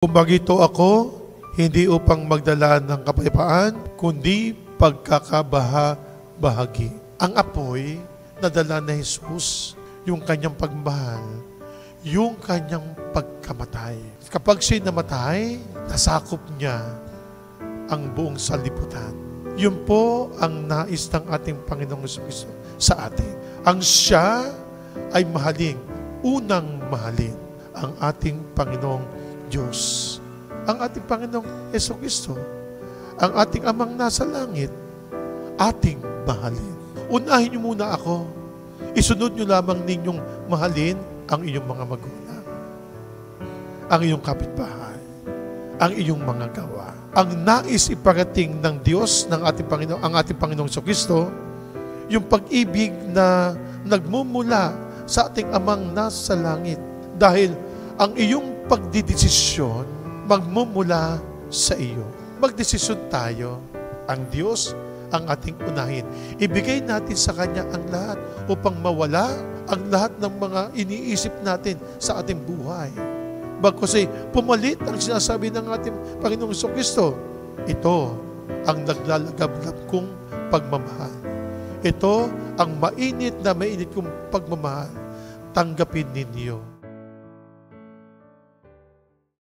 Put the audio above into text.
Bumagito ako, hindi upang magdala ng kapayapaan, kundi pagkakabaha-bahagi. Ang apoy na dala ni Jesus, yung kanyang pagmahal, yung kanyang pagkamatay. Kapag siya namatay, nasakop niya ang buong sanlibutan. Yun po ang nais ng ating Panginoong Jesucristo sa atin. Ang siya ay mahalin, unang mahalin ang ating Panginoong Diyos. Ang ating Panginoong Jesucristo, ang ating Amang nasa langit, ating mahalin. Unahin niyo muna ako. Isunod niyo lamang ninyong mahalin ang iyong mga magulang, ang iyong kapitbahay, ang iyong mga gawa. Ang nais iparating ng Diyos, ng ating Panginoon, ang ating Panginoong Jesucristo, yung pag-ibig na nagmumula sa ating Amang nasa langit. Dahil ang iyong pagdidesisyon magmumula sa iyo. Magdesisyon tayo. Ang Diyos ang ating unahin. Ibigay natin sa Kanya ang lahat upang mawala ang lahat ng mga iniisip natin sa ating buhay. Bagkus ay pumalit ang sinasabi ng ating Panginoong Jesucristo. Ito ang naglalagablab kong pagmamahal. Ito ang mainit kong pagmamahal. Tanggapin ninyo.